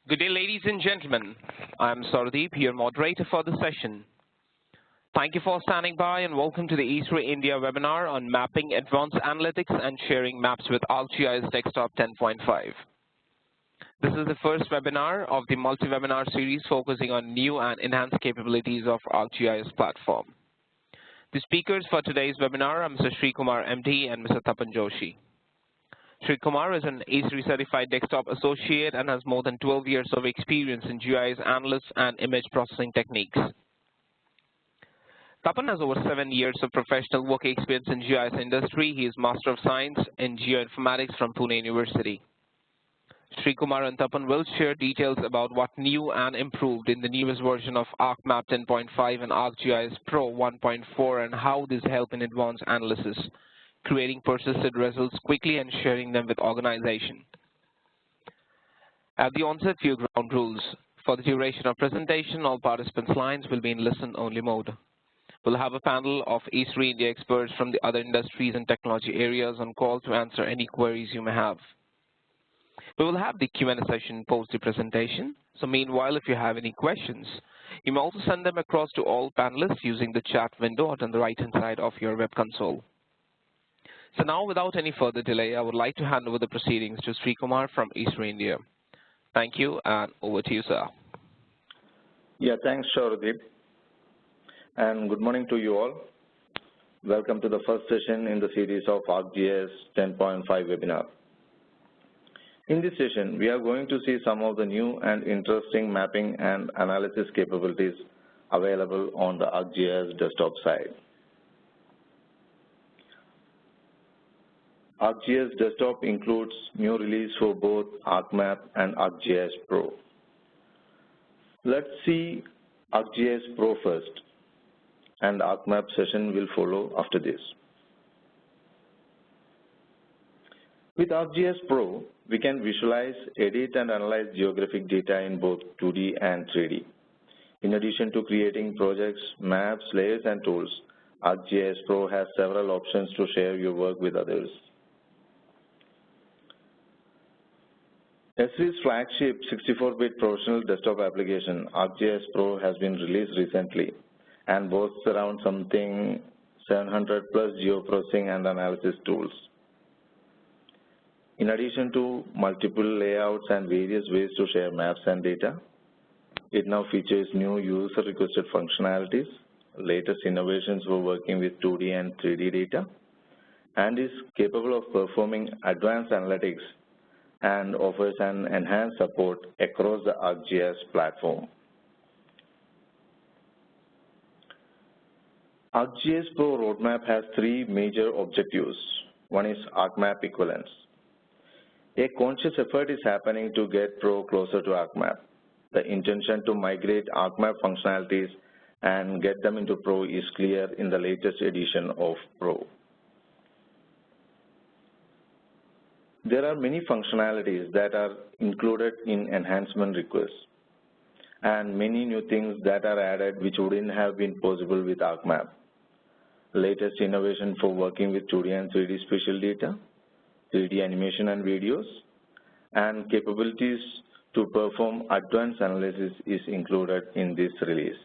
Good day, ladies and gentlemen. I'm Sardeep, your moderator for the session. Thank you for standing by and welcome to the Esri India webinar on Mapping Advanced Analytics and Sharing Maps with ArcGIS Desktop 10.5. This is the first webinar of the multi-webinar series focusing on new and enhanced capabilities of ArcGIS platform. The speakers for today's webinar are Mr. Sri Kumar MD and Mr. Tapan Joshi. Sri Kumar is an Esri certified desktop associate and has more than 12 years of experience in GIS analysis and image processing techniques. Tapan has over 7 years of professional work experience in GIS industry. He is Master of Science in Geoinformatics from Pune University. Sri Kumar and Tapan will share details about what new and improved in the newest version of ArcMap 10.5 and ArcGIS Pro 1.4 and how these help in advanced analysis, creating persisted results quickly and sharing them with organization. At the onset, few ground rules. For the duration of presentation, all participants' lines will be in listen-only mode. We'll have a panel of Esri India experts from the other industries and technology areas on call to answer any queries you may have. We will have the Q&A session post the presentation. So meanwhile, if you have any questions, you may also send them across to all panelists using the chat window on the right-hand side of your web console. So now, without any further delay, I would like to hand over the proceedings to Sri Kumar from Esri India. Thank you, and over to you, sir. Yeah, thanks, Sharadeep. And good morning to you all. Welcome to the first session in the series of ArcGIS 10.5 webinar. In this session, we are going to see some of the new and interesting mapping and analysis capabilities available on the ArcGIS desktop side. ArcGIS Desktop includes new release for both ArcMap and ArcGIS Pro. Let's see ArcGIS Pro first, and ArcMap session will follow after this. With ArcGIS Pro, we can visualize, edit, and analyze geographic data in both 2D and 3D. In addition to creating projects, maps, layers, and tools, ArcGIS Pro has several options to share your work with others. Esri's flagship 64-bit professional desktop application, ArcGIS Pro, has been released recently and boasts around something 700 plus geoprocessing and analysis tools. In addition to multiple layouts and various ways to share maps and data, it now features new user-requested functionalities, latest innovations for working with 2D and 3D data, and is capable of performing advanced analytics and offers an enhanced support across the ArcGIS platform. ArcGIS Pro roadmap has three major objectives. One is ArcMap equivalence. A conscious effort is happening to get Pro closer to ArcMap. The intention to migrate ArcMap functionalities and get them into Pro is clear in the latest edition of Pro. There are many functionalities that are included in enhancement requests and many new things that are added which wouldn't have been possible with ArcMap. Latest innovation for working with 2D and 3D spatial data, 3D animation and videos, and capabilities to perform advanced analysis is included in this release.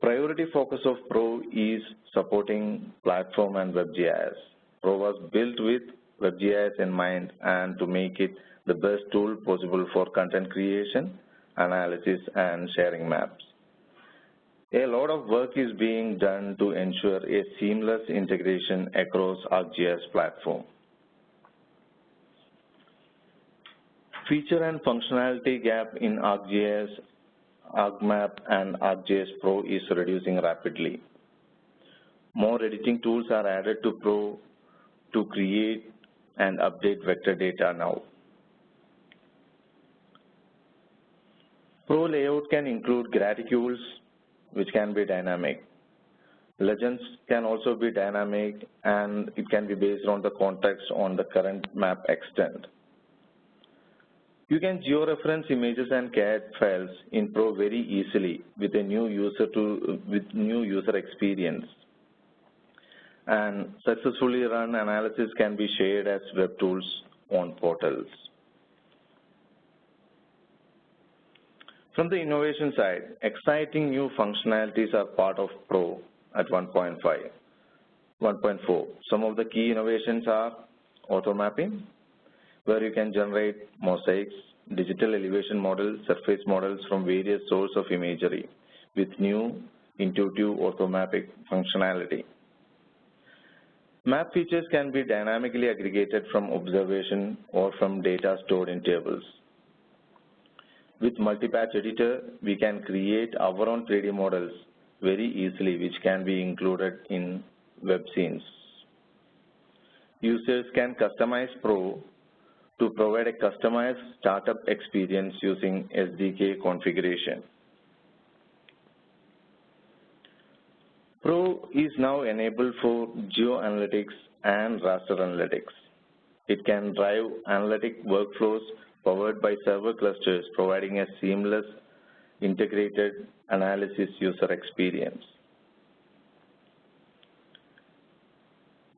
Priority focus of Pro is supporting platform and WebGIS. Pro was built with WebGIS in mind and to make it the best tool possible for content creation, analysis, and sharing maps. A lot of work is being done to ensure a seamless integration across ArcGIS platform. Feature and functionality gap in ArcGIS, ArcMap, and ArcGIS Pro is reducing rapidly. More editing tools are added to Pro to create and update vector data now. Pro layout can include graticules, which can be dynamic. Legends can also be dynamic, and it can be based on the context on the current map extent. You can georeference images and CAD files in Pro very easily with a new user experience. And successfully run analysis can be shared as web tools on portals. From the innovation side, exciting new functionalities are part of Pro at 1.4. Some of the key innovations are auto mapping, where you can generate mosaics, digital elevation models, surface models from various sources of imagery with new intuitive automatic functionality. Map features can be dynamically aggregated from observation or from data stored in tables. With multi-patch editor, we can create our own 3D models very easily, which can be included in web scenes. Users can customize Pro to provide a customized startup experience using SDK configuration. Pro is now enabled for geoanalytics and raster analytics. It can drive analytic workflows powered by server clusters, providing a seamless integrated analysis user experience.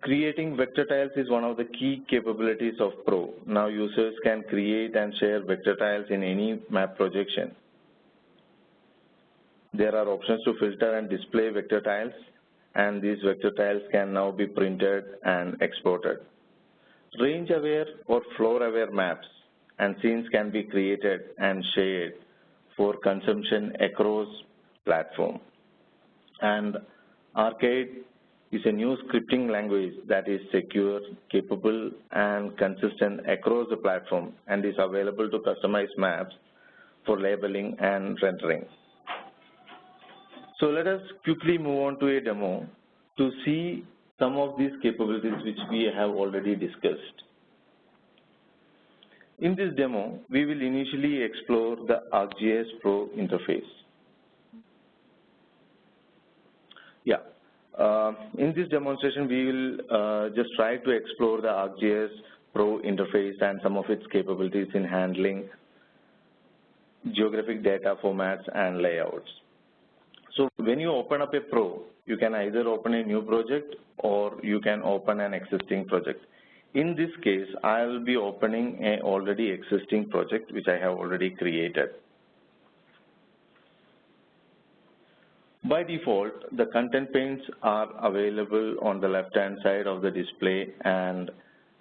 Creating vector tiles is one of the key capabilities of Pro. Now users can create and share vector tiles in any map projection. There are options to filter and display vector tiles, and these vector tiles can now be printed and exported. Range-aware or floor-aware maps and scenes can be created and shared for consumption across platform. And ArcGIS is a new scripting language that is secure, capable, and consistent across the platform and is available to customize maps for labeling and rendering. So let us quickly move on to a demo to see some of these capabilities which we have already discussed. In this demo, we will initially explore the ArcGIS Pro interface. In this demonstration, we will just try to explore the ArcGIS Pro interface and some of its capabilities in handling geographic data formats and layouts. So when you open up a Pro, you can either open a new project or you can open an existing project. In this case, I will be opening an already existing project which I have already created. By default, the content panes are available on the left-hand side of the display, and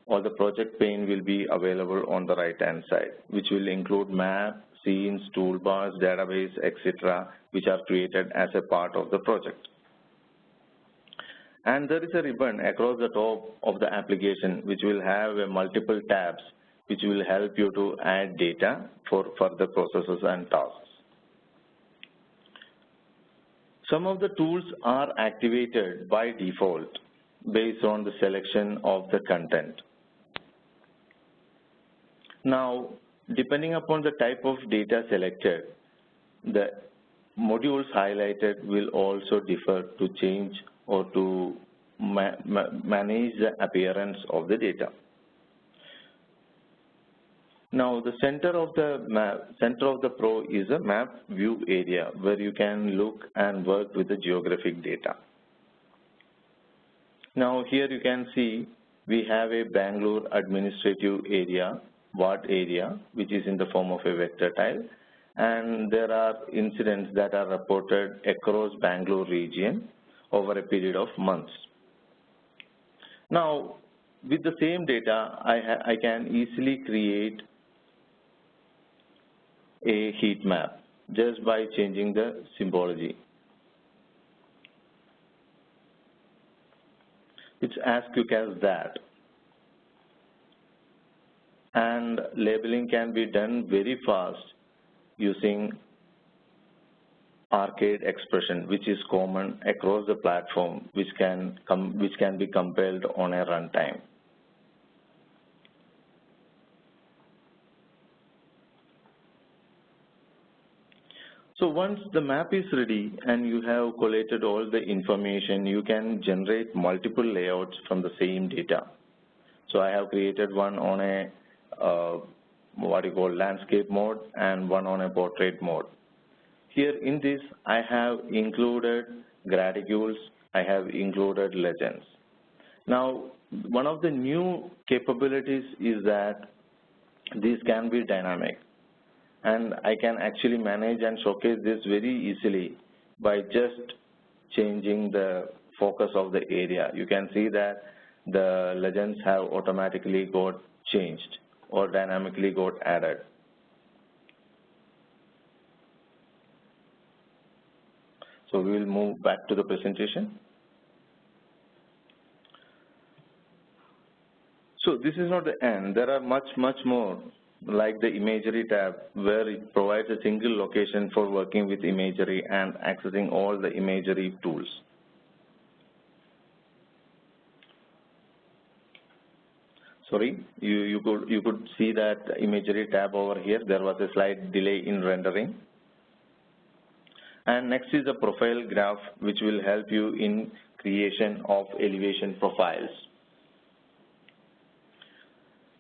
or the project pane will be available on the right-hand side, which will include map, scenes, toolbars, database, etc., which are created as a part of the project. And there is a ribbon across the top of the application which will have multiple tabs which will help you to add data for further processes and tasks. Some of the tools are activated by default based on the selection of the content. Now, depending upon the type of data selected, the modules highlighted will also differ to change or to manage the appearance of the data. Now, the center of the Pro is a map view area where you can look and work with the geographic data. Now, here you can see we have a Bangalore administrative area, ward area, which is in the form of a vector tile, and there are incidents that are reported across Bangalore region over a period of months. Now, with the same data, I can easily create a heat map just by changing the symbology. It's as quick as that. And labeling can be done very fast using arcade expression, which is common across the platform, which can be compiled on a runtime. So once the map is ready and you have collated all the information, you can generate multiple layouts from the same data. So I have created one on a landscape mode and one on a portrait mode. Here in this, I have included graticules, I have included legends. Now, one of the new capabilities is that these can be dynamic. and I can actually manage and showcase this very easily by just changing the focus of the area. You can see that the legends have automatically got changed or dynamically got added. So we will move back to the presentation. So this is not the end. There are much more, like the imagery tab, where it provides a single location for working with imagery and accessing all the imagery tools. Sorry, you could see that imagery tab over here. There was a slight delay in rendering. And next is the profile graph, which will help you in creation of elevation profiles.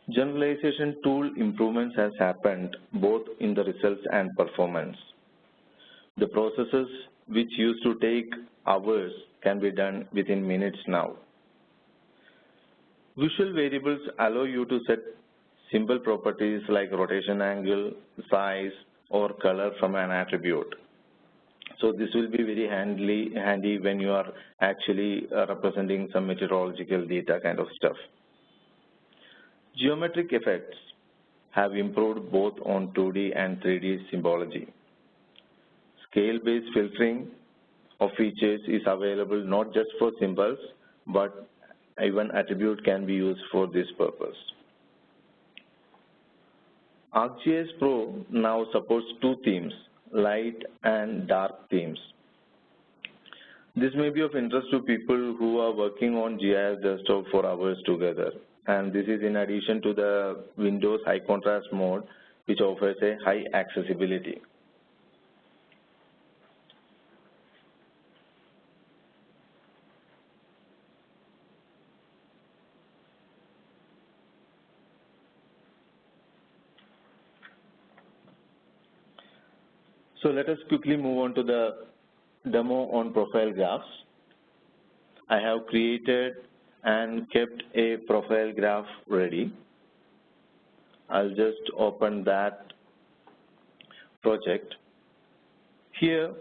Generalization tool improvements has happened both in the results and performance. The processes which used to take hours can be done within minutes now. Visual variables allow you to set simple properties like rotation angle, size, or color from an attribute. So this will be very handy when you are actually representing some meteorological data kind of stuff. Geometric effects have improved both on 2D and 3D symbology. Scale-based filtering of features is available not just for symbols, but even attribute can be used for this purpose. ArcGIS Pro now supports two themes, light and dark themes. This may be of interest to people who are working on GIS Desktop for hours together. And this is in addition to the Windows high contrast mode, which offers a high accessibility. So let us quickly move on to the demo on profile graphs. I have created and kept a profile graph ready. I'll just open that project. Here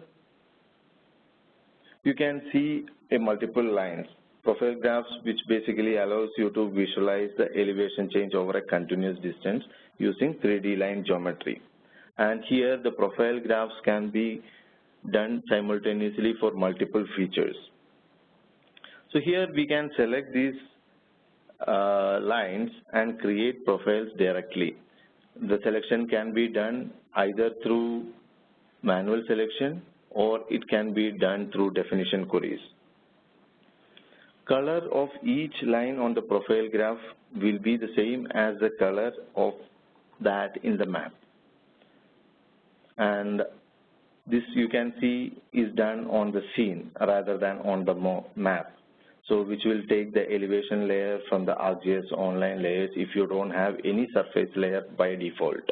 you can see a multiple lines. Profile graphs, which basically allows you to visualize the elevation change over a continuous distance using 3D line geometry. And here the profile graphs can be done simultaneously for multiple features. So here we can select these lines and create profiles directly. The selection can be done either through manual selection or it can be done through definition queries. Color of each line on the profile graph will be the same as the color of that in the map. And this you can see is done on the scene rather than on the map. So which will take the elevation layer from the ArcGIS online layers if you don't have any surface layer by default.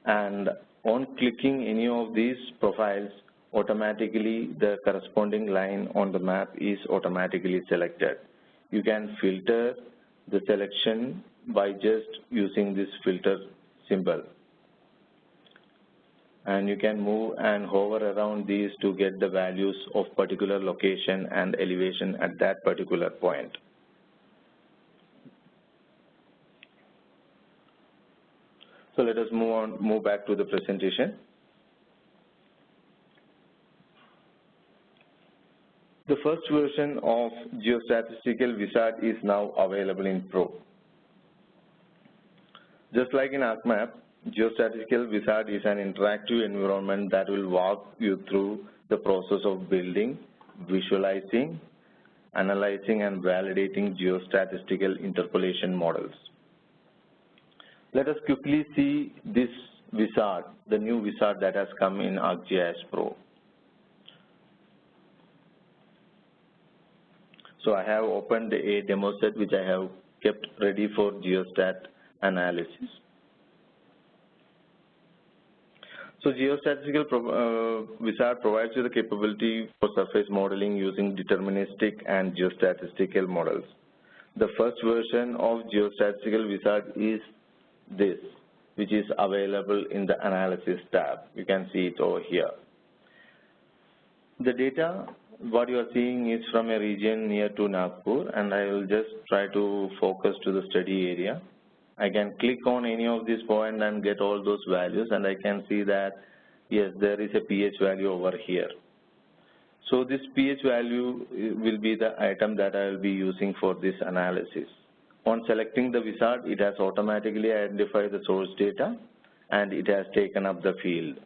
And on clicking any of these profiles, automatically the corresponding line on the map is automatically selected. You can filter the selection by just using this filter symbol. And you can move and hover around these to get the values of particular location and elevation at that particular point. So let us move back to the presentation. The first version of Geostatistical Wizard is now available in Pro. Just like in ArcMap, Geostatistical Wizard is an interactive environment that will walk you through the process of building, visualizing, analyzing, and validating geostatistical interpolation models. Let us quickly see this wizard, the new wizard that has come in ArcGIS Pro. So I have opened a demo set which I have kept ready for geostat analysis. So Geostatistical Wizard provides you the capability for surface modeling using deterministic and geostatistical models. The first version of Geostatistical Wizard is this. which is available in the Analysis tab. You can see it over here. The data, what you are seeing is from a region near to Nagpur, and I will just try to focus to the study area. I can click on any of these points and get all those values, and I can see that, yes, there is a pH value over here. So this pH value will be the item that I will be using for this analysis. On selecting the wizard, it has automatically identified the source data, and it has taken up the field.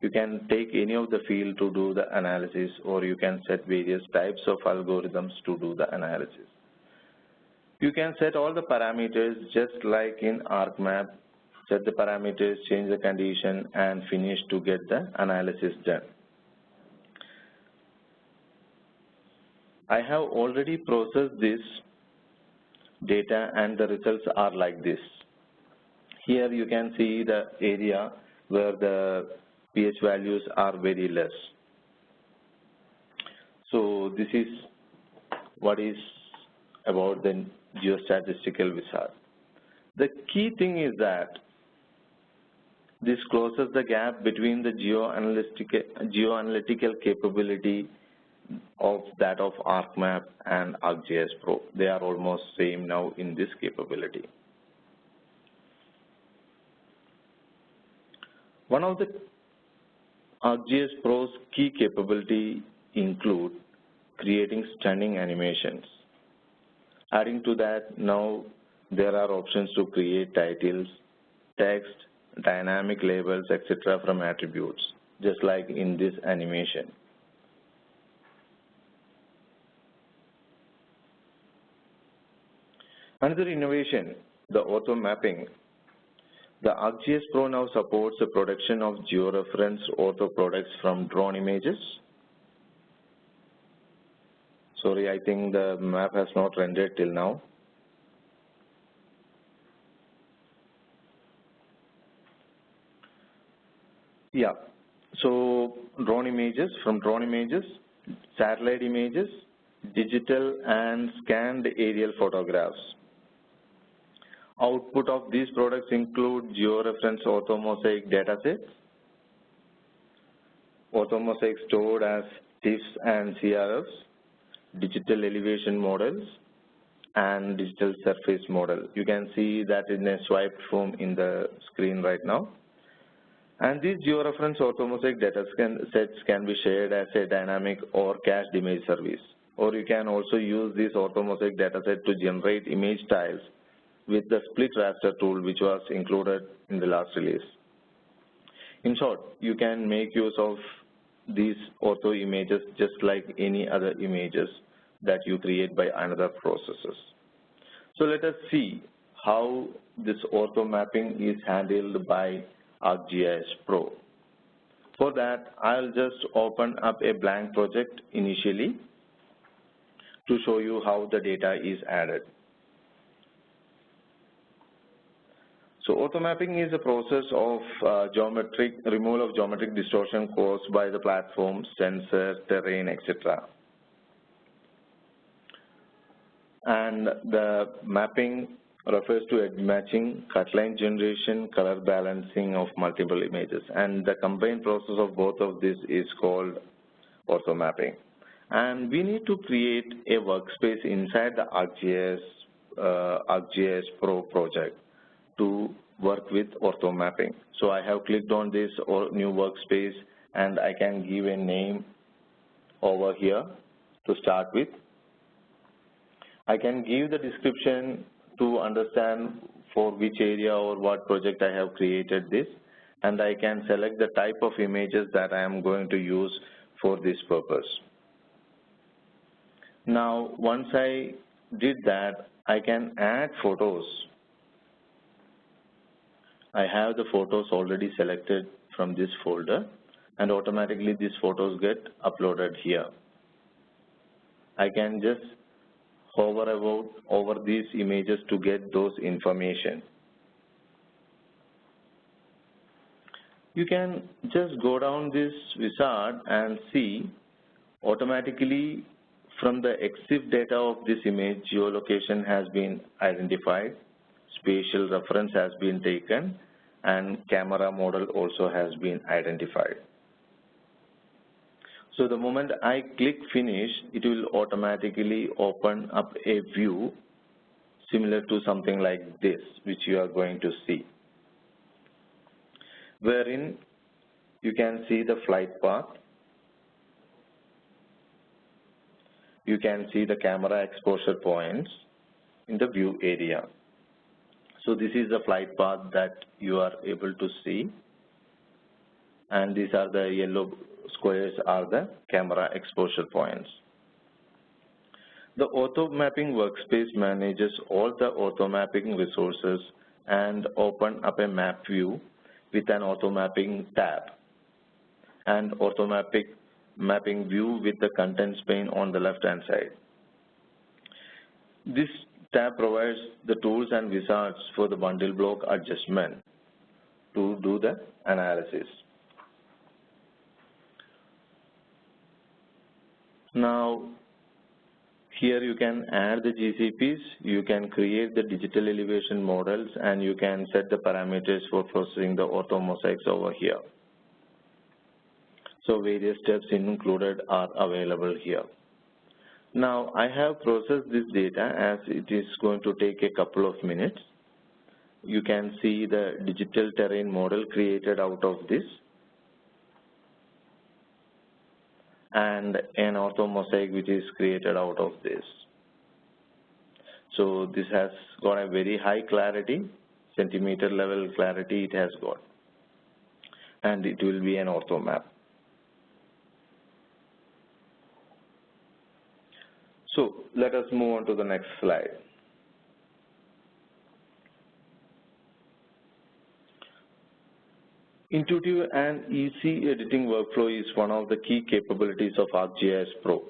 You can take any of the field to do the analysis, or you can set various types of algorithms to do the analysis. You can set all the parameters just like in ArcMap, set the parameters, change the condition, and finish to get the analysis done. I have already processed this data, and the results are like this. Here you can see the area where the pH values are very less. So this is what is about the Geostatistical Wizard. The key thing is that this closes the gap between the geoanalytical capability of that of ArcMap and ArcGIS Pro. They are almost same now in this capability. One of the ArcGIS Pro's key capability include creating stunning animations. Adding to that, now there are options to create titles, text, dynamic labels, etc. from attributes, just like in this animation. Another innovation, the auto mapping. The ArcGIS Pro now supports the production of georeference auto products from drone images. Sorry, I think the map has not rendered till now. Yeah, so drone images, satellite images, digital and scanned aerial photographs. Output of these products include georeference automosaic datasets, automosaic stored as TIFFs and CRFs, digital elevation models, and digital surface model. You can see that in a swiped form in the screen right now. And these georeference automosaic datasets can be shared as a dynamic or cached image service. Or you can also use this automosaic dataset to generate image tiles with the split raster tool, which was included in the last release. In short, you can make use of these auto images just like any other images that you create by another processes. So let us see how this auto mapping is handled by ArcGIS Pro. For that, I'll just open up a blank project initially to show you how the data is added. So auto mapping is a process of removal of geometric distortion caused by the platform, sensor, terrain, etc. And the mapping refers to edge matching, cut line generation, color balancing of multiple images. And the combined process of both of this is called auto mapping. And we need to create a workspace inside the ArcGIS Pro project to work with auto mapping. So I have clicked on this new workspace, and I can give a name over here to start with. I can give the description to understand for which area or what project I have created this, and I can select the type of images that I am going to use for this purpose. Now, once I did that, I can add photos. I have the photos already selected from this folder, and automatically these photos get uploaded here. I can just hover over these images to get those information. You can just go down this wizard and see automatically from the EXIF data of this image, geolocation has been identified, spatial reference has been taken, and camera model also has been identified. So the moment I click finish, it will automatically open up a view similar to something like this, which you are going to see, wherein you can see the flight path, you can see the camera exposure points in the view area. So this is the flight path that you are able to see, and these are the yellow squares are the camera exposure points. The ortho mapping workspace manages all the ortho mapping resources and open up a map view with an ortho mapping tab and ortho mapping view with the contents pane on the left hand side. This tab provides the tools and wizards for the bundle block adjustment to do the analysis. Now, here you can add the GCPs, you can create the digital elevation models, and you can set the parameters for processing the ortho mosaics over here. So various steps included are available here. Now, I have processed this data as it is going to take a couple of minutes. You can see the digital terrain model created out of this and an ortho mosaic which is created out of this. So this has got a very high clarity, centimeter level clarity it has got, and it will be an ortho map. So let us move on to the next slide. Intuitive and easy editing workflow is one of the key capabilities of ArcGIS Pro.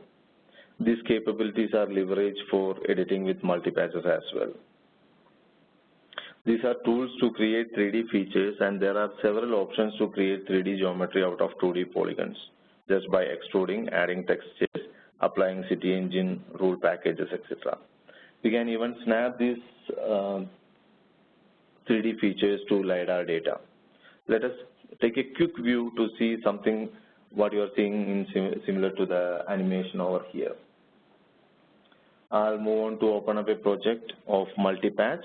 These capabilities are leveraged for editing with multi-patches as well. These are tools to create 3D features, and there are several options to create 3D geometry out of 2D polygons, just by extruding, adding textures, applying city engine, rule packages, etc. We can even snap these 3D features to LiDAR data. Let us take a quick view to see something what you are seeing in similar to the animation over here. I'll move on to open up a project of multi-patch.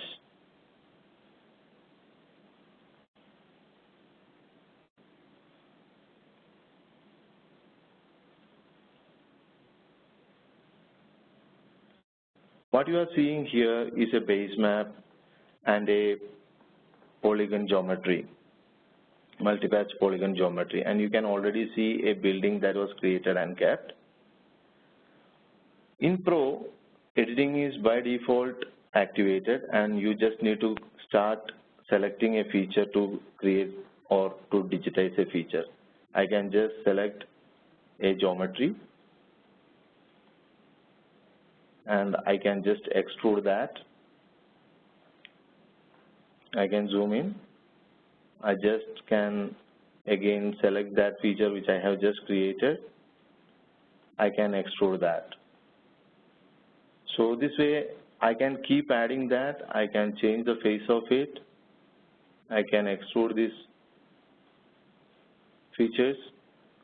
What you are seeing here is a base map and a polygon geometry, multi-patch polygon geometry, and you can already see a building that was created and kept. In Pro, editing is by default activated, and you just need to start selecting a feature to create or to digitize a feature. I can just select a geometry, and I can just extrude that. I can zoom in. I just can again select that feature which I have just created. I can extrude that. So this way I can keep adding that. I can change the face of it. I can extrude these features.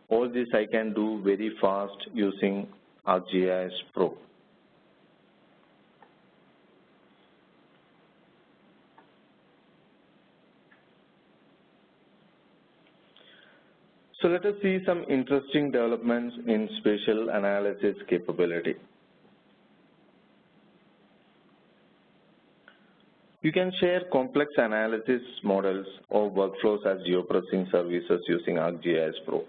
All this I can do very fast using ArcGIS Pro. So let us see some interesting developments in spatial analysis capability. You can share complex analysis models or workflows as geoprocessing services using ArcGIS Pro.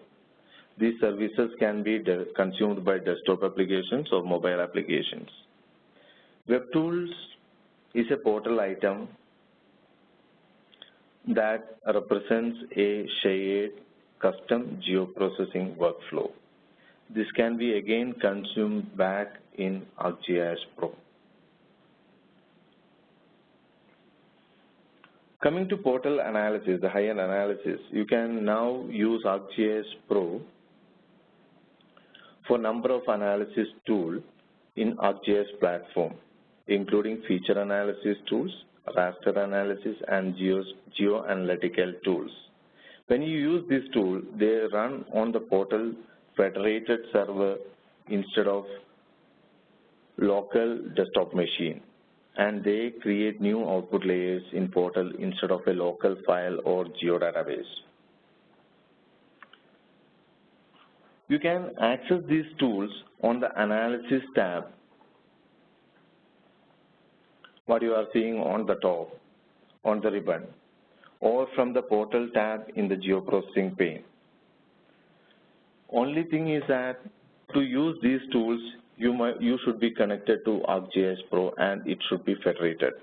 These services can be consumed by desktop applications or mobile applications. Web Tools is a portal item that represents a shared custom geoprocessing workflow. This can be again consumed back in ArcGIS Pro. Coming to portal analysis, the high-end analysis, you can now use ArcGIS Pro for number of analysis tools in ArcGIS platform, including feature analysis tools raster analysis, and geoanalytical tools. When you use this tool, they run on the portal federated server instead of local desktop machine, and they create new output layers in portal instead of a local file or geodatabase. You can access these tools on the Analysis tab, what you are seeing on the top, on the ribbon, or from the Portal tab in the Geoprocessing pane. Only thing is that to use these tools, you should be connected to ArcGIS Pro and it should be federated.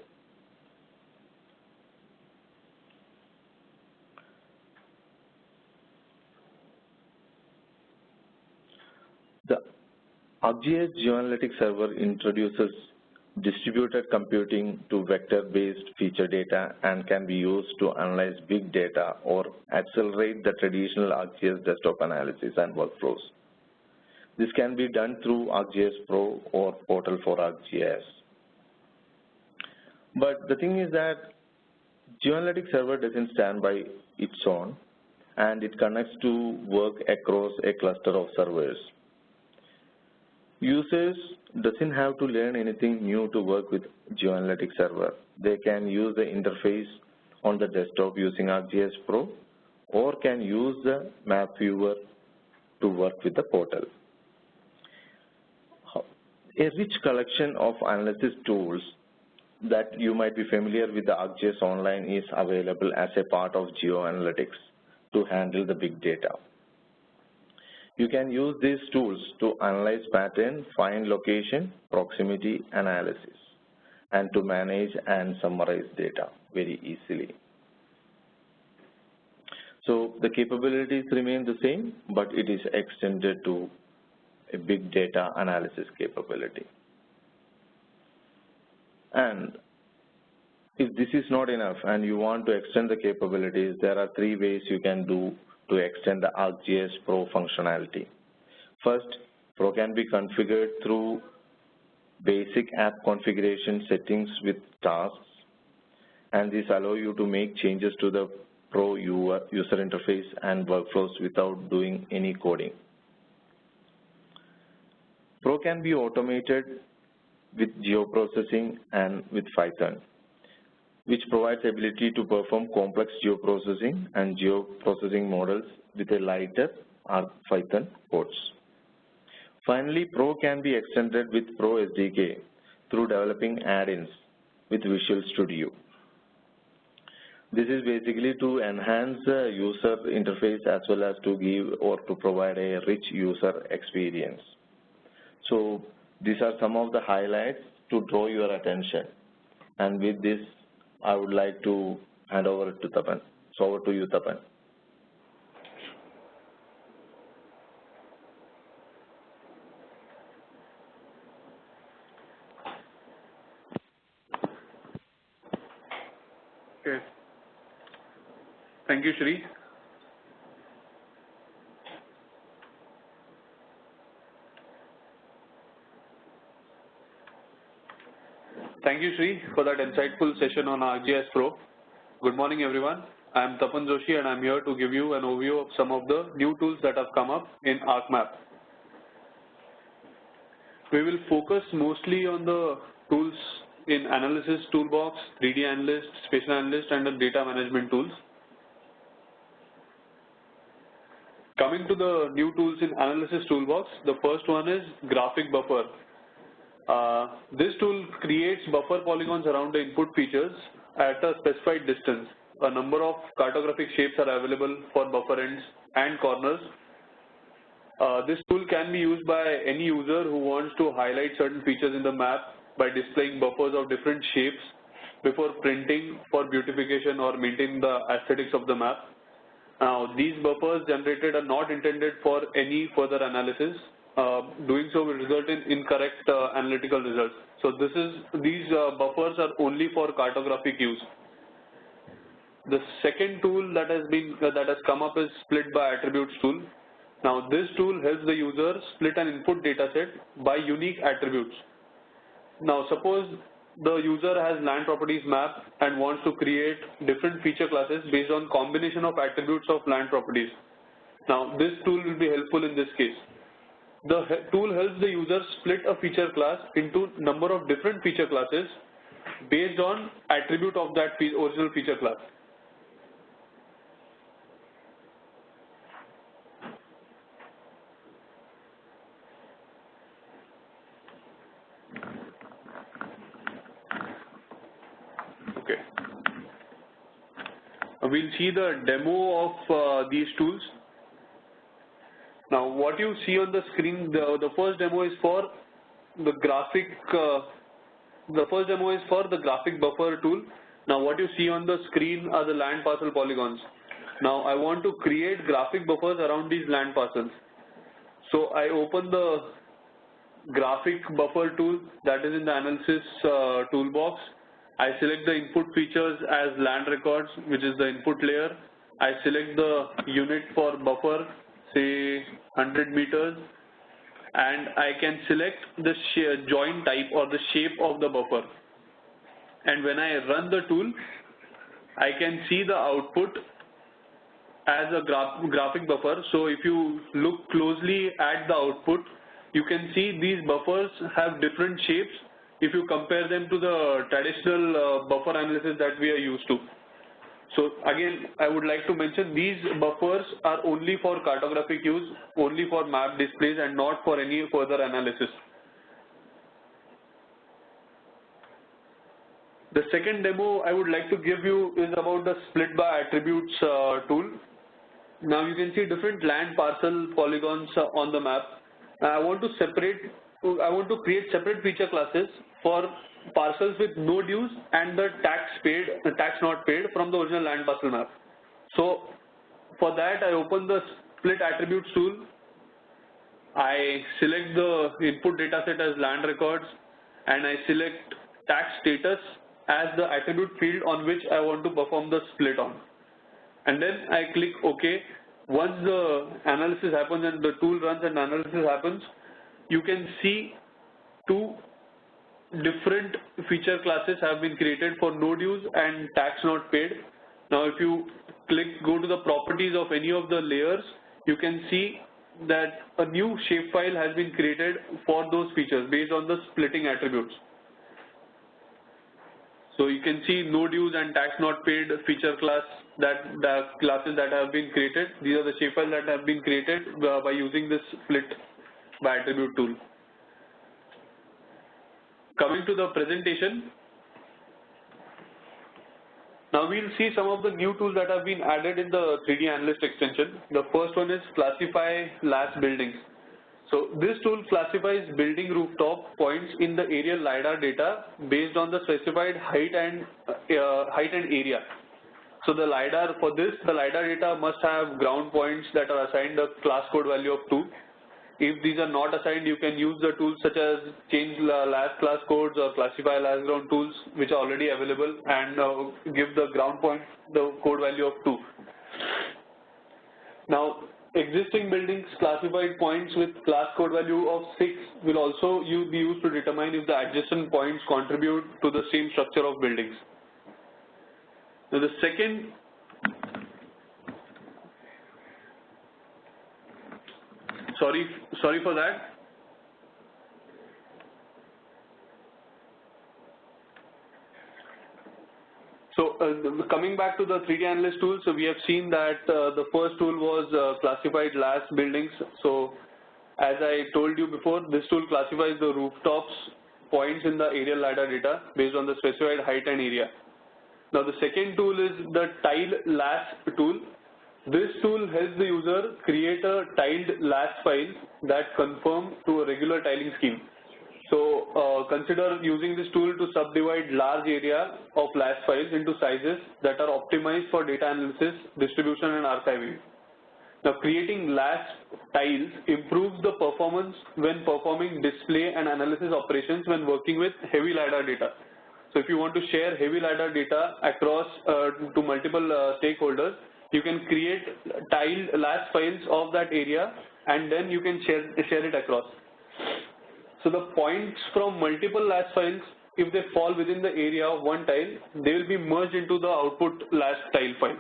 The ArcGIS Geoanalytics Server introduces distributed computing to vector-based feature data and can be used to analyze big data or accelerate the traditional ArcGIS desktop analysis and workflows. This can be done through ArcGIS Pro or Portal for ArcGIS. But the thing is that Geoanalytics Server doesn't stand by its own, and it connects to work across a cluster of servers. Users doesn't have to learn anything new to work with Geoanalytics Server. They can use the interface on the desktop using ArcGIS Pro or can use the map viewer to work with the portal. A rich collection of analysis tools that you might be familiar with the ArcGIS Online is available as a part of Geoanalytics to handle the big data. You can use these tools to analyze pattern, find location, proximity analysis, and to manage and summarize data very easily. So the capabilities remain the same, but it is extended to a big data analysis capability. And if this is not enough and you want to extend the capabilities, there are 3 ways you can do to extend the ArcGIS Pro functionality. First, Pro can be configured through basic app configuration settings with tasks, and this allows you to make changes to the Pro user interface and workflows without doing any coding. Pro can be automated with geoprocessing and with Python, which provides ability to perform complex geoprocessing and geoprocessing models with a lighter Python codes. Finally, Pro can be extended with Pro SDK through developing add-ins with Visual Studio. This is basically to enhance the user interface as well as to give or to provide a rich user experience. So these are some of the highlights to draw your attention. And with this, I would like to hand over to Tapan. So over to you, Tapan. Okay. Thank you, Shri. Thank you, Shri, for that insightful session on ArcGIS Pro. Good morning, everyone. I am Tapan Joshi, and I am here to give you an overview of some of the new tools that have come up in ArcMap. We will focus mostly on the tools in Analysis Toolbox, 3D Analyst, Spatial Analyst, and the data management tools. Coming to the new tools in Analysis Toolbox, the first one is Graphic Buffer. This tool creates buffer polygons around the input features at a specified distance. A number of cartographic shapes are available for buffer ends and corners. This tool can be used by any user who wants to highlight certain features in the map by displaying buffers of different shapes before printing for beautification or maintaining the aesthetics of the map. Now, these buffers generated are not intended for any further analysis. Doing so will result in incorrect analytical results. So these buffers are only for cartographic use. The second tool that has come up is Split by Attributes tool. Now, this tool helps the user split an input dataset by unique attributes. Now, suppose the user has land properties map and wants to create different feature classes based on combination of attributes of land properties. Now, this tool will be helpful in this case. The tool helps the user split a feature class into number of different feature classes based on attribute of that original feature class. Okay. We'll see the demo of these tools. Now, what you see on the screen, the first demo is for the graphic. The first demo is for the graphic buffer tool. Now, what you see on the screen are the land parcel polygons. Now, I want to create graphic buffers around these land parcels. So, I open the graphic buffer tool that is in the analysis toolbox. I select the input features as land records, which is the input layer. I select the unit for buffer, say 100 meters, and I can select the join type or the shape of the buffer. And when I run the tool, I can see the output as a graphic buffer. So if you look closely at the output, you can see these buffers have different shapes if you compare them to the traditional buffer analysis that we are used to. So again, I would like to mention these buffers are only for cartographic use, only for map displays and not for any further analysis. The second demo I would like to give you is about the split by attributes tool. Now you can see different land parcel polygons on the map. I want to create separate feature classes for parcels with no dues and the tax not paid from the original land parcel map. So for that, I open the split attributes tool. I select the input dataset as land records, and I select tax status as the attribute field on which I want to perform the split on. And then I click OK. Once the analysis happens and the tool runs and analysis happens, you can see two different feature classes have been created for no dues and tax not paid. Now if you go to the properties of any of the layers, you can see that a new shapefile has been created for those features based on the splitting attributes. So you can see no dues and tax not paid feature class, that the classes that have been created. These are the shapefiles that have been created by using this split by attribute tool. Coming to the presentation, now we'll see some of the new tools that have been added in the 3D Analyst extension. The first one is Classify LAS Buildings. So this tool classifies building rooftop points in the aerial LiDAR data based on the specified height and area. So the LiDAR, for this, the LiDAR data must have ground points that are assigned a class code value of 2. If these are not assigned, you can use the tools such as change LAS class codes or classify LAS ground tools, which are already available, and give the ground point the code value of 2. Now, existing buildings classified points with class code value of 6 will also be used to determine if the adjacent points contribute to the same structure of buildings. Now, the second sorry for that. So coming back to the 3D Analyst tool, so we have seen that the first tool was classified LAS buildings. So as I told you before, this tool classifies the rooftops points in the aerial LiDAR data based on the specified height and area. Now the second tool is the Tile LAS tool. This tool helps the user create a tiled LAS file that conform to a regular tiling scheme. So consider using this tool to subdivide large area of LAS files into sizes that are optimized for data analysis, distribution and archiving. Now creating LAS tiles improves the performance when performing display and analysis operations when working with heavy LiDAR data. So if you want to share heavy LiDAR data across to multiple stakeholders, you can create tiled LAS files of that area and then you can share it across. So the points from multiple LAS files if they fall within the area of one tile, they will be merged into the output last tile file.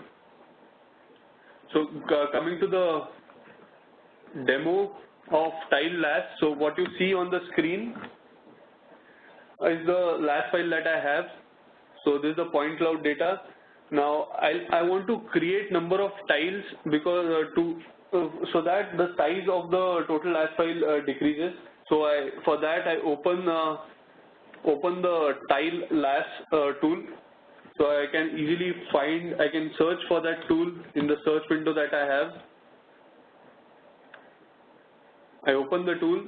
So coming to the demo of tile last, so what you see on the screen is the last file that I have. So this is the point cloud data. Now I want to create number of tiles because so that the size of the total last file decreases. So for that I open the tile last tool. So I can easily I can search for that tool in the search window that I have. I open the tool.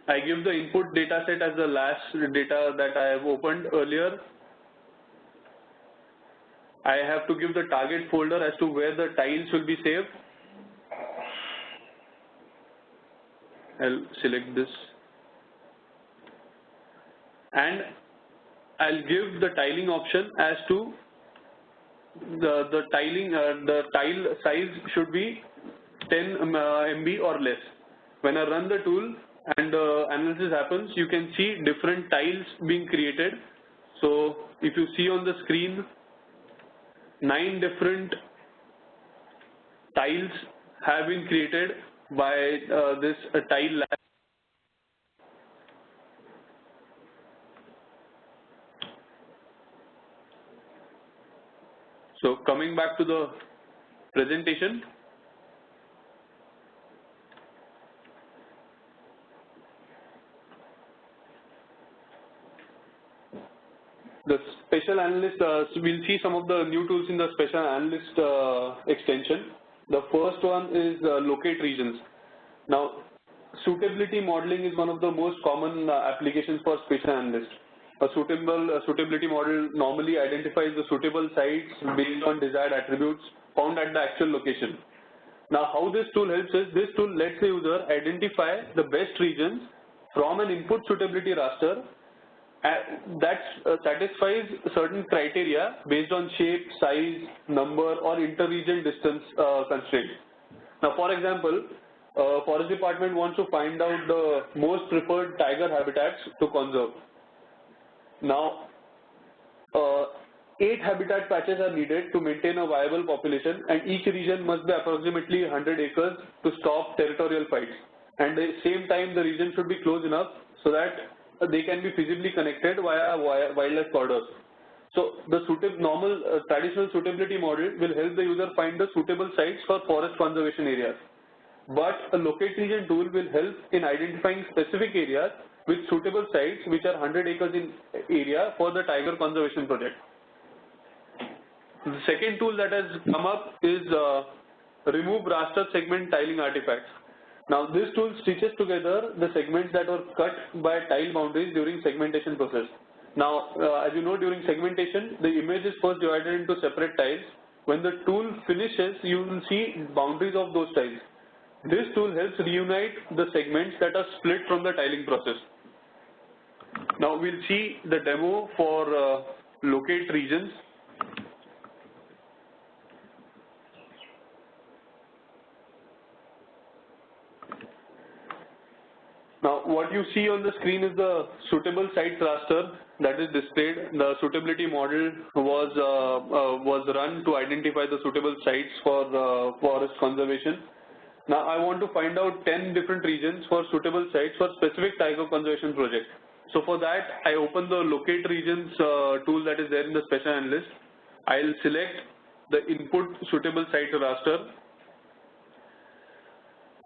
I give the input data set as the last data that I have opened earlier. I have to give the target folder as to where the tiles will be saved. I'll select this. And I'll give the tiling option as to the tile size should be 10 MB or less. When I run the tool and the analysis happens, you can see different tiles being created. So if you see on the screen, 9 different tiles have been created by this tile lab. So coming back to the presentation, the Spatial Analyst, we'll see some of the new tools in the Spatial Analyst extension. The first one is locate regions. Now, suitability modeling is one of the most common applications for Spatial Analyst. A suitability model normally identifies the suitable sites based on desired attributes found at the actual location. Now, how this tool helps is, this tool lets the user identify the best regions from an input suitability raster that satisfies certain criteria based on shape, size, number, or inter-region distance constraints. Now, for example, Forest Department wants to find out the most preferred tiger habitats to conserve. Now, 8 habitat patches are needed to maintain a viable population, and each region must be approximately 100 acres to stop territorial fights. And at the same time, the region should be close enough so that they can be feasibly connected via wildlife corridors. So the traditional suitability model will help the user find the suitable sites for forest conservation areas. But a locate region tool will help in identifying specific areas with suitable sites which are 100 acres in area for the tiger conservation project. The second tool that has come up is remove raster segment tiling artifacts. Now this tool stitches together the segments that were cut by tile boundaries during segmentation process. Now as you know, during segmentation the image is first divided into separate tiles. When the tool finishes, you will see boundaries of those tiles. This tool helps reunite the segments that are split from the tiling process. Now we'll see the demo for locate regions. Now what you see on the screen is the suitable sites raster that is displayed. The suitability model was run to identify the suitable sites for forest conservation. Now I want to find out 10 different regions for suitable sites for specific tiger conservation project. So for that, I open the locate regions tool that is there in the Spatial Analyst. I'll select the input suitable site raster.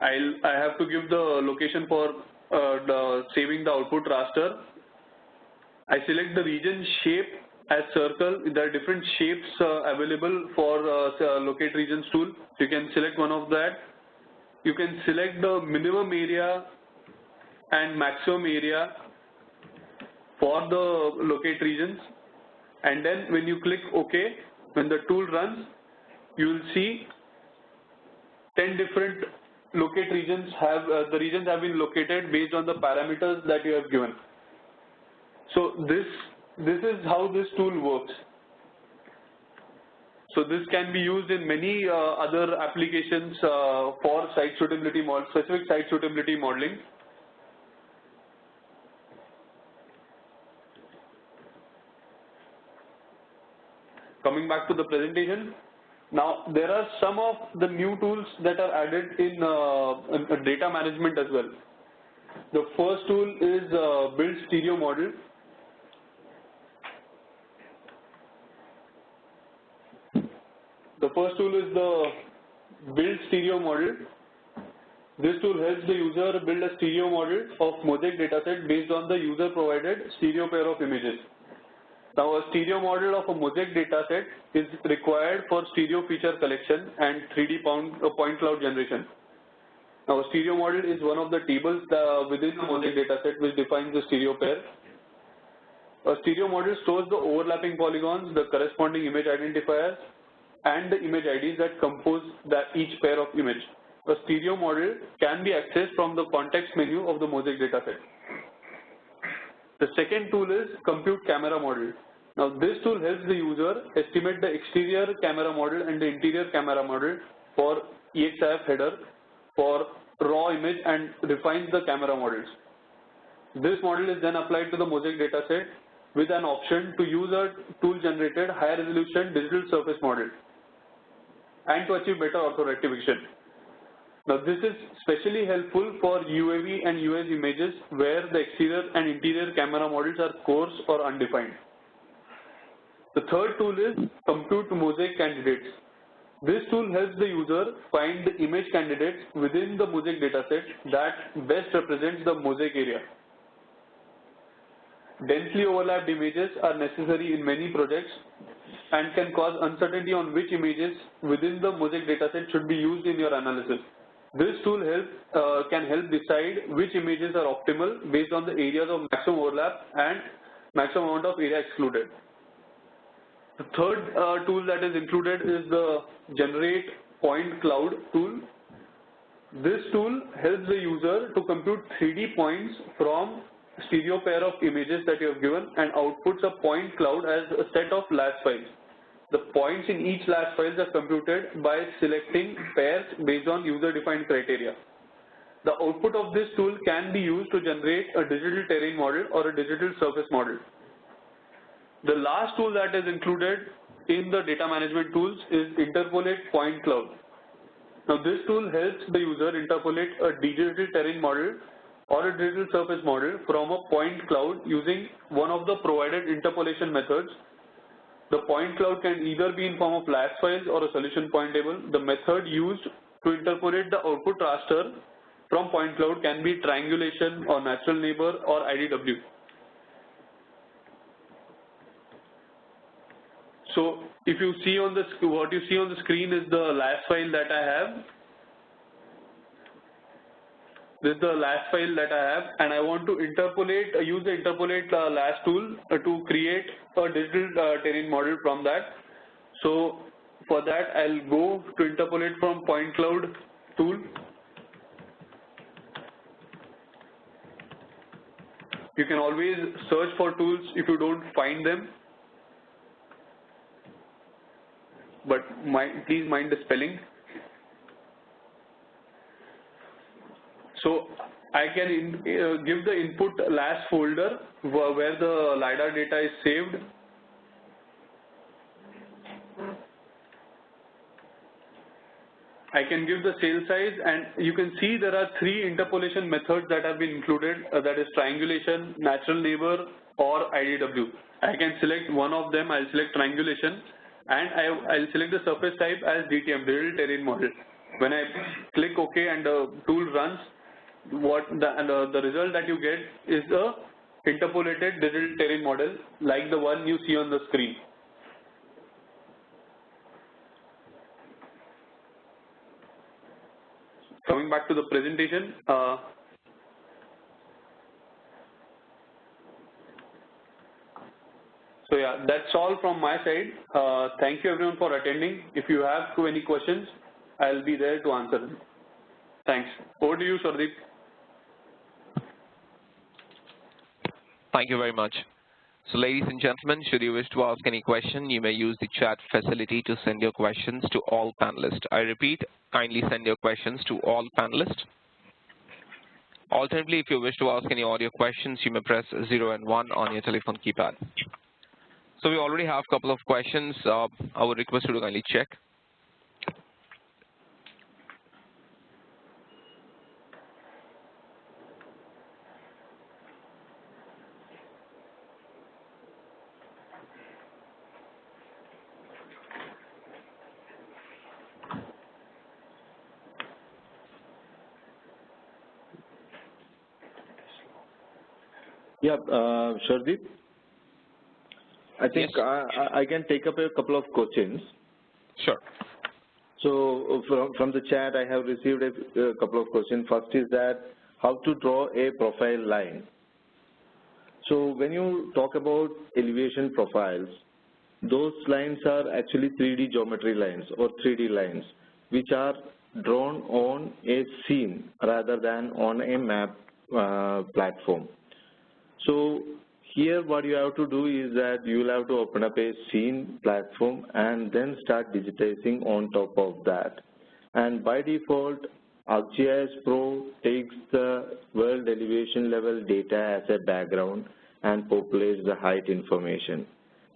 I have to give the location for saving the output raster. I select the region shape as circle. There are different shapes available for locate regions tool. So you can select one of that. You can select the minimum area and maximum area for the locate regions, and then when you click OK, when the tool runs, you will see 10 different locate regions the regions have been located based on the parameters that you have given. So this is how this tool works. So this can be used in many other applications for site suitability specific site suitability modeling. coming back to the presentation. Now, there are some of the new tools that are added in data management as well. The first tool is Build Stereo Model. The first tool is the Build Stereo Model. This tool helps the user build a stereo model of mosaic dataset based on the user-provided stereo pair of images. Now, a stereo model of a mosaic dataset is required for stereo feature collection and 3D point cloud generation. Now, a stereo model is one of the tables within the mosaic dataset which defines the stereo pair. A stereo model stores the overlapping polygons, the corresponding image identifiers, and the image IDs that compose each pair of image. A stereo model can be accessed from the context menu of the mosaic dataset. The second tool is Compute Camera Model. Now, this tool helps the user estimate the exterior camera model and the interior camera model for EXIF header for raw image and refines the camera models. This model is then applied to the mosaic dataset with an option to use a tool-generated high-resolution digital surface model and to achieve better orthorectification. Now, this is especially helpful for UAV and UAS images where the exterior and interior camera models are coarse or undefined. The third tool is Compute Mosaic Candidates. This tool helps the user find the image candidates within the mosaic dataset that best represents the mosaic area. Densely overlapped images are necessary in many projects and can cause uncertainty on which images within the mosaic dataset should be used in your analysis. This tool can help decide which images are optimal based on the areas of maximum overlap and maximum amount of area excluded. The third tool that is included is the Generate Point Cloud tool. This tool helps the user to compute 3D points from stereo pair of images that you have given and outputs a point cloud as a set of LAS files. The points in each LAS files are computed by selecting pairs based on user-defined criteria. The output of this tool can be used to generate a digital terrain model or a digital surface model. The last tool that is included in the data management tools is Interpolate Point Cloud. Now, this tool helps the user interpolate a digital terrain model or a digital surface model from a point cloud using one of the provided interpolation methods. The point cloud can either be in form of LAS files or a solution point table. The method used to interpolate the output raster from point cloud can be triangulation or natural neighbor or IDW. So, if you see on what you see on the screen is the LAS file that I have. This is the LAS file that I have, and I want to interpolate, use the Interpolate LAS tool to create a digital terrain model from that. So, for that, I'll go to Interpolate from Point Cloud tool. You can always search for tools if you don't find them. But please mind the spelling. So I can give the input LAS folder where the LiDAR data is saved. I can give the cell size, and you can see there are 3 interpolation methods that have been included, that is triangulation, natural neighbor, or IDW. I can select one of them. I'll select triangulation, and I'll select the surface type as DTM, digital terrain model. When I click OK and the tool runs, the result that you get is the interpolated digital terrain model like the one you see on the screen. Coming back to the presentation, so yeah, that's all from my side. Thank you everyone for attending. If you have any questions, I'll be there to answer them. Thanks. Over to you, Sardeep. Thank you very much. So ladies and gentlemen, should you wish to ask any question, you may use the chat facility to send your questions to all panelists. I repeat, kindly send your questions to all panelists. Alternatively, if you wish to ask any audio questions, you may press 0 and 1 on your telephone keypad. So we already have a couple of questions. I would request you to kindly check. Yeah, Shardeep, I think yes. I can take up a couple of questions. Sure. So from the chat, I have received a couple of questions. First is that how to draw a profile line. So when you talk about elevation profiles, those lines are actually 3D geometry lines or 3D lines, which are drawn on a scene rather than on a map platform. So here what you have to do is that you will have to open up a scene platform and then start digitizing on top of that. And by default, ArcGIS Pro takes the world elevation level data as a background and populates the height information.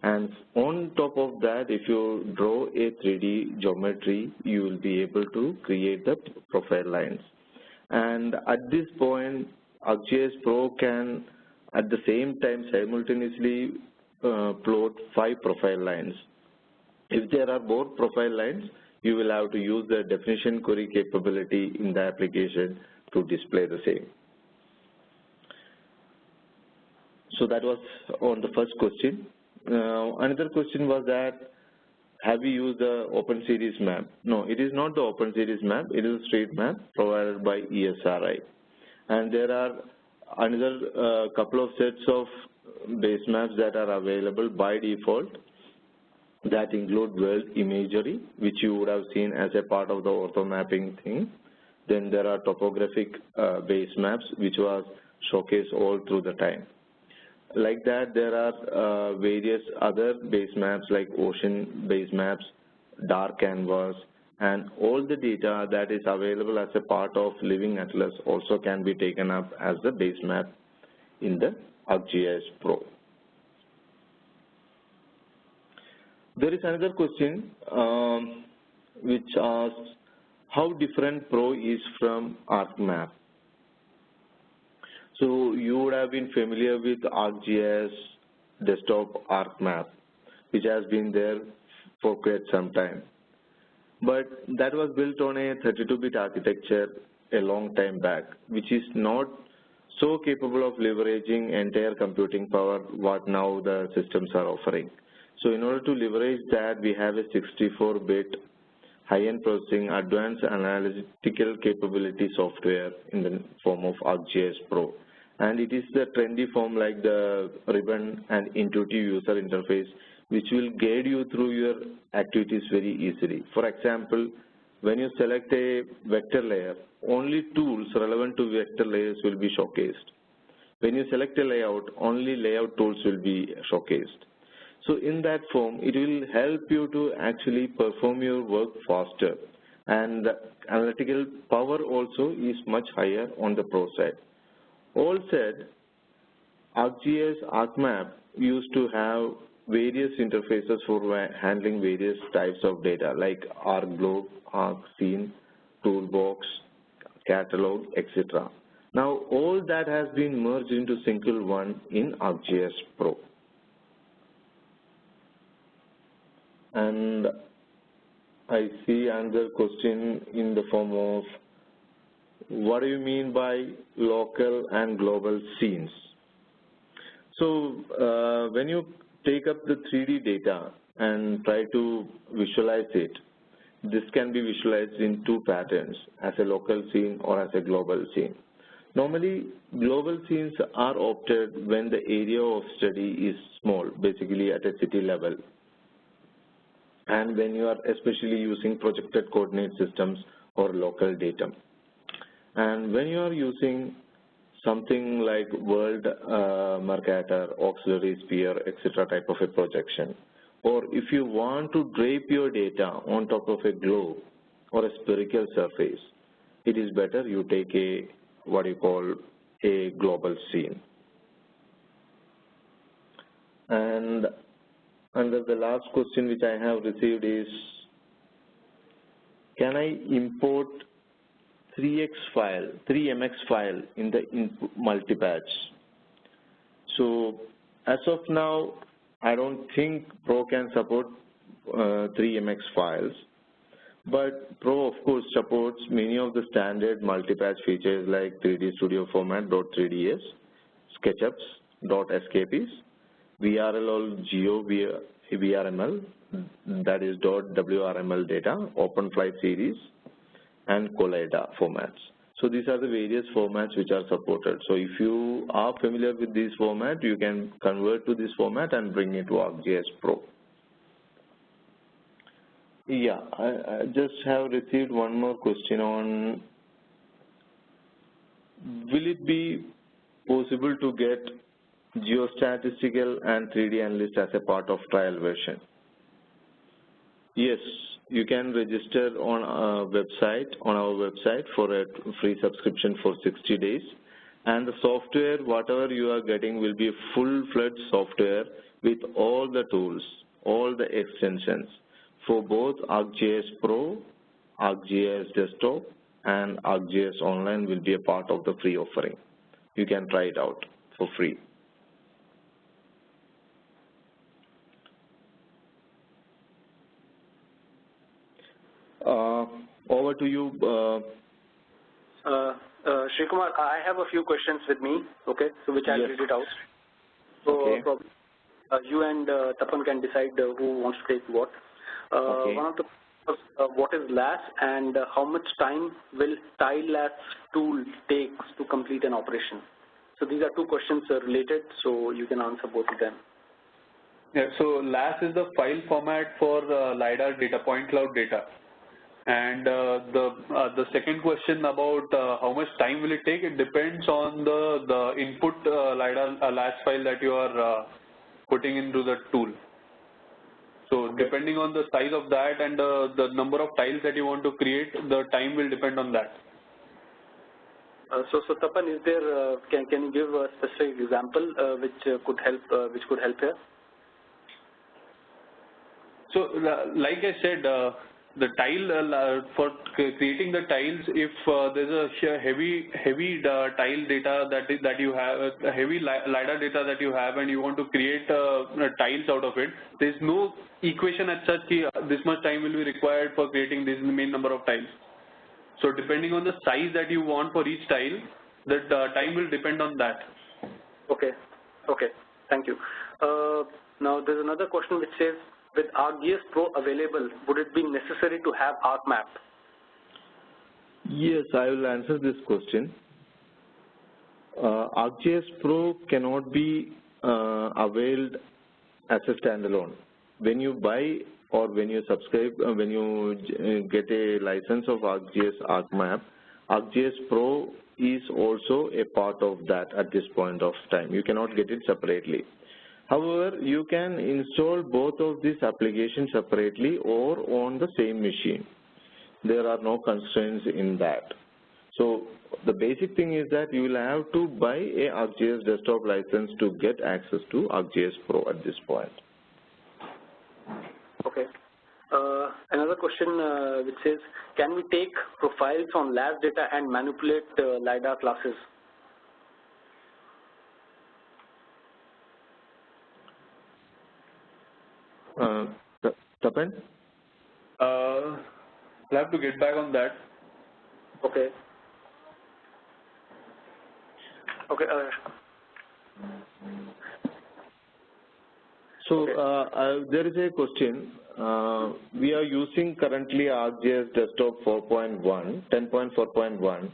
And on top of that, if you draw a 3D geometry, you will be able to create the profile lines. And at this point, ArcGIS Pro can at the same time simultaneously plot 5 profile lines. If there are more profile lines, you will have to use the definition query capability in the application to display the same. So that was on the first question. Another question was that, have you used the Open Series map? No, it is not the Open Series map, it is a straight map provided by ESRI. And there are another couple of sets of base maps that are available by default that include world imagery, which you would have seen as a part of the ortho mapping thing. Then there are topographic base maps, which was showcased all through the time. Like that, there are various other base maps like ocean base maps, dark canvas, and all the data that is available as a part of Living Atlas also can be taken up as the base map in the ArcGIS Pro. There is another question which asks how different Pro is from ArcMap. So you would have been familiar with ArcGIS Desktop ArcMap, which has been there for quite some time. But that was built on a 32-bit architecture a long time back, which is not so capable of leveraging entire computing power what now the systems are offering. So in order to leverage that, we have a 64-bit high-end processing advanced analytical capability software in the form of ArcGIS Pro. And it is the trendy form like the ribbon and intuitive user interface which will guide you through your activities very easily. For example, when you select a vector layer, only tools relevant to vector layers will be showcased. When you select a layout, only layout tools will be showcased. So in that form, it will help you to actually perform your work faster. And the analytical power also is much higher on the Pro side. All said, ArcGIS ArcMap used to have various interfaces for handling various types of data like ArcGlobe, ArcScene, Toolbox, Catalog, etc. Now all that has been merged into single one in ArcGIS Pro. And I see another question in the form of, what do you mean by local and global scenes? So when you take up the 3D data and try to visualize it, this can be visualized in 2 patterns, as a local scene or as a global scene. Normally, global scenes are opted when the area of study is small, basically at a city level, and when you are especially using projected coordinate systems or local data. And when you are using something like world Mercator, auxiliary sphere, etc. type of a projection, or if you want to drape your data on top of a globe or a spherical surface, it is better you take a, what you call, a global scene. And And the last question which I have received is, can I import 3MX file in the input multipatch? So as of now, I don't think Pro can support 3MX files, but Pro of course supports many of the standard multipatch features like 3D Studio format, .3ds, SketchUps, .skps, VRL or Geo VRML, that is .wrml data, OpenFlight series, and Collida formats. So these are the various formats which are supported. So if you are familiar with this format, you can convert to this format and bring it to ArcGIS Pro. Yeah, I just have received one more question on, will it be possible to get geostatistical and 3D analyst as a part of trial version? Yes, you can register on our website for a free subscription for 60 days. And the software, whatever you are getting, will be a full-fledged software with all the tools, all the extensions for both ArcGIS Pro, ArcGIS Desktop, and ArcGIS Online will be a part of the free offering. You can try it out for free. Over to you. Srikumar, I have a few questions with me, okay, so which I'll read it out. So okay. You and Tapan can decide who wants to take what. Okay. One of the what is LAS and how much time will tile LAS tool takes to complete an operation? So these are two questions related, so you can answer both of them. Yeah, so LAS is the file format for LiDAR data, point cloud data. And the second question about how much time will it take, it depends on the input LiDAR LAS file that you are putting into the tool. So depending on the size of that and the number of tiles that you want to create, the time will depend on that. So Tapan, is there can you give a specific example which could help here? So like I said, the tile for creating the tiles, if there's a heavy tile data that you have, heavy LiDAR data that you have, and you want to create tiles out of it, there's no equation as such. This much time will be required for creating this main number of tiles. So depending on the size that you want for each tile, the time will depend on that. Okay. Okay. Thank you. Now there's another question which says, with ArcGIS Pro available, would it be necessary to have ArcMap? Yes, I will answer this question. ArcGIS Pro cannot be availed as a standalone. When you buy or when you subscribe, when you get a license of ArcGIS ArcMap, ArcGIS Pro is also a part of that at this point of time. You cannot get it separately. However, you can install both of these applications separately or on the same machine. There are no constraints in that. So the basic thing is that you will have to buy a ArcGIS Desktop license to get access to ArcGIS Pro at this point. Okay. Another question which says, can we take profiles on LAS data and manipulate LiDAR classes? Tapan? I'll have to get back on that. Okay. Okay. So there is a question. We are using currently ArcGIS Desktop 10.4.1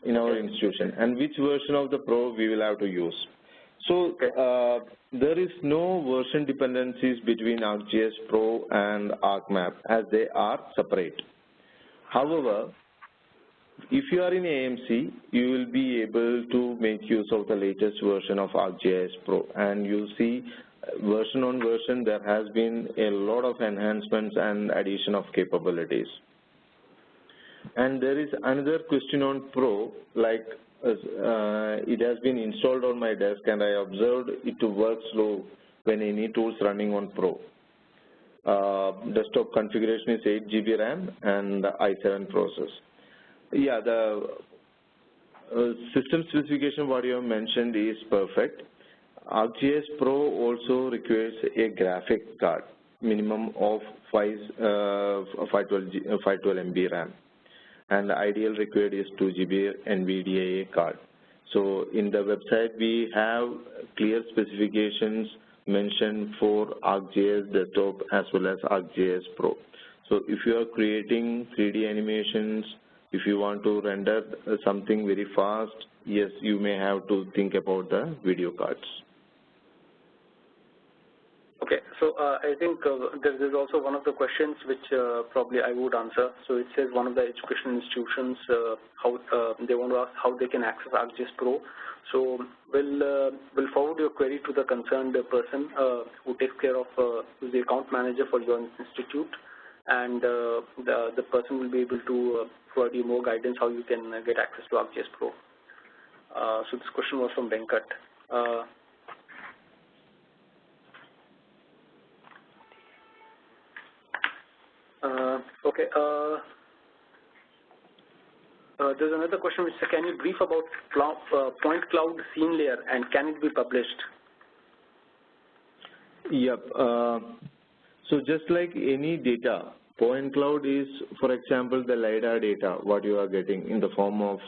in our institution, and which version of the Pro we will have to use. So there is no version dependencies between ArcGIS Pro and ArcMap, as they are separate. However, if you are in AMC, you will be able to make use of the latest version of ArcGIS Pro, and you'll see version on version there has been a lot of enhancements and addition of capabilities. And there is another question on Pro, like it has been installed on my desk and I observed it to work slow when any tools running on Pro. Desktop configuration is 8 GB RAM and the i7 process. Yeah, the system specification what you have mentioned is perfect. RGS Pro also requires a graphic card, minimum of 512 MB RAM, and the ideal required is 2 GB NVDA card. So in the website we have clear specifications mentioned for ArcGIS Desktop as well as ArcGIS Pro. So if you are creating 3D animations, if you want to render something very fast, yes, you may have to think about the video cards. Okay, so I think there is also one of the questions which probably I would answer. So it says one of the education institutions, how they want to ask how they can access ArcGIS Pro. So we'll forward your query to the concerned person who takes care of the account manager for your institute, and the person will be able to provide you more guidance how you can get access to ArcGIS Pro. So this question was from Venkat. Okay. There's another question which says, can you brief about point cloud scene layer and can it be published? Yep. So just like any data, point cloud is, for example, the LiDAR data, what you are getting in the form of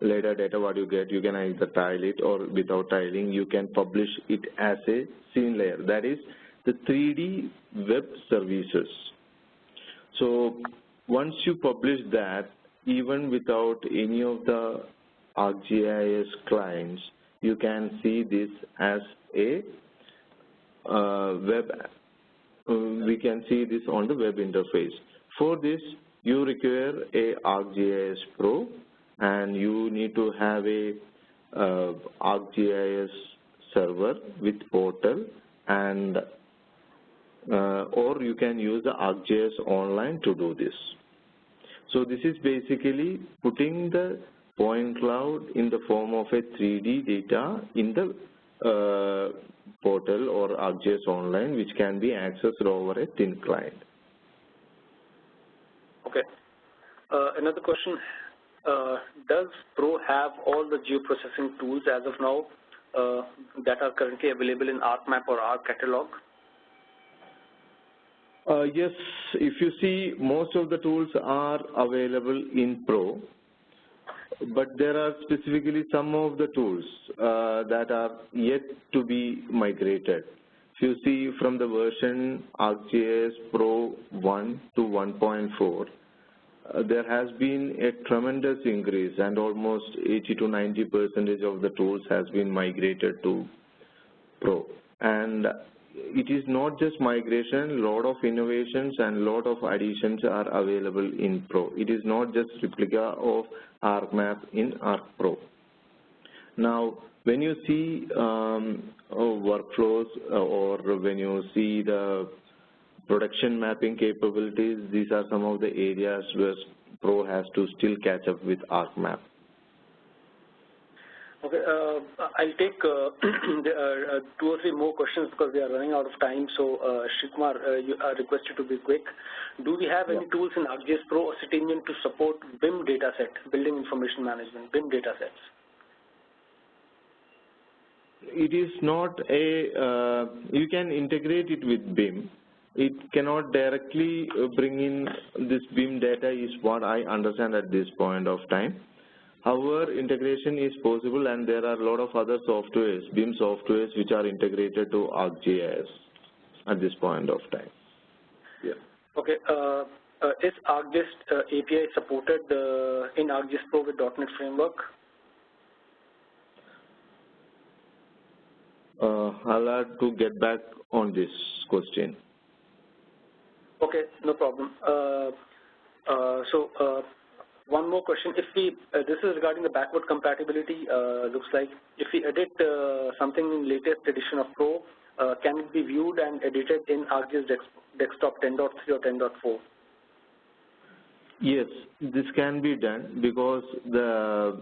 LiDAR data, what you get, you can either tile it or without tiling, you can publish it as a scene layer. That is the 3D web services. So once you publish that, even without any of the ArcGIS clients, you can see this as a web. We can see this on the web interface. For this, you require a ArcGIS Pro, and you need to have a ArcGIS server with portal, and or you can use the ArcGIS Online to do this. So this is basically putting the point cloud in the form of a 3D data in the portal or ArcGIS Online, which can be accessed over a thin client. Okay. Another question, does Pro have all the geoprocessing tools as of now that are currently available in ArcMap or ArcCatalog? Yes, if you see, most of the tools are available in Pro, but there are specifically some of the tools that are yet to be migrated. If you see from the version ArcGIS Pro 1 to 1.4, there has been a tremendous increase, and almost 80 to 90% of the tools has been migrated to Pro. And it is not just migration, a lot of innovations and a lot of additions are available in Pro. It is not just replica of ArcMap in ArcPro. Now, when you see workflows or when you see the production mapping capabilities, these are some of the areas where Pro has to still catch up with ArcMap. Okay, I'll take 2 or 3 more questions because we are running out of time. So, Shrikumar, you are requested to be quick. Do we have any tools in ArcGIS Pro or Citinium to support BIM dataset, Building Information Management, BIM datasets? It is not a, you can integrate it with BIM. It cannot directly bring in this BIM data is what I understand at this point of time. However, integration is possible, and there are a lot of other softwares, BIM softwares, which are integrated to ArcGIS at this point of time. Yeah. Okay. Is ArcGIS API supported in ArcGIS Pro with .NET Framework? I'll have to get back on this question. Okay, no problem. One more question. If we, this is regarding the backward compatibility, looks like if we edit something in latest edition of Pro, can it be viewed and edited in ArcGIS Desktop 10.3 or 10.4? Yes, this can be done because the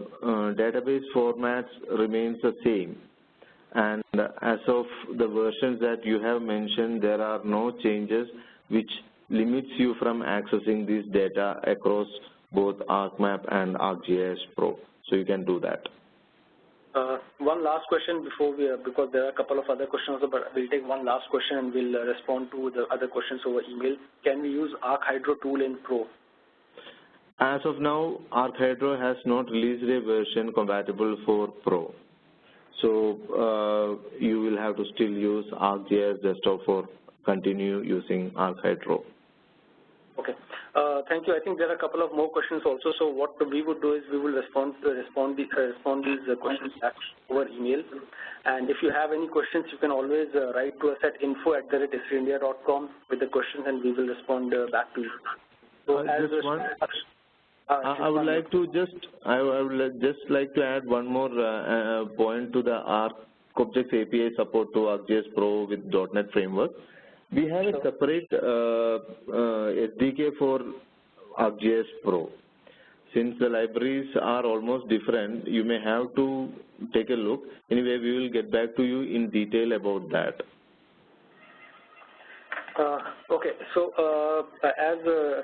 database formats remains the same. And as of the versions that you have mentioned, there are no changes which limits you from accessing this data across both ArcMap and ArcGIS Pro. So you can do that. One last question before because there are a couple of other questions, but we'll take one last question and we'll respond to the other questions over email. Can we use ArcHydro tool in Pro? As of now, ArcHydro has not released a version compatible for Pro. So you will have to still use ArcGIS Desktop for continue using ArcHydro. Okay. Thank you. I think there are a couple of more questions also. So what we would do is we will respond these questions back over email. And if you have any questions, you can always write to us at info@esriindia.com with the questions, and we will respond back to you. So I would just like to add one more point to the ArcObjects API support to ArcGIS Pro with .NET framework. We have a separate SDK for ArcGIS Pro. Since the libraries are almost different, you may have to take a look. Anyway, we will get back to you in detail about that. Okay, so as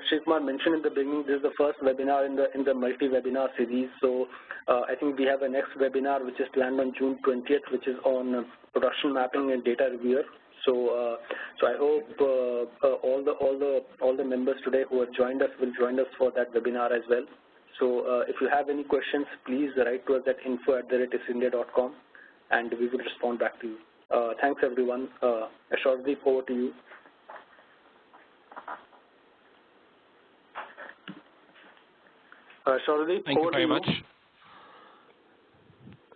Srikumar mentioned in the beginning, this is the first webinar in the multi-webinar series. So I think we have a next webinar which is planned on June 20th, which is on production mapping and data reviewer. So I hope all the members today who have joined us will join us for that webinar as well. So if you have any questions, please write to us at info@esriindia.com, and we will respond back to you. Thanks everyone. Ashwardeep, over to you. Ashwardeep, thank you very much.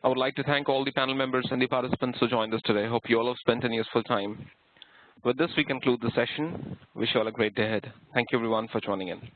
I would like to thank all the panel members and the participants who joined us today. Hope you all have spent a useful time. With this, we conclude the session. Wish you all a great day ahead. Thank you everyone for joining in.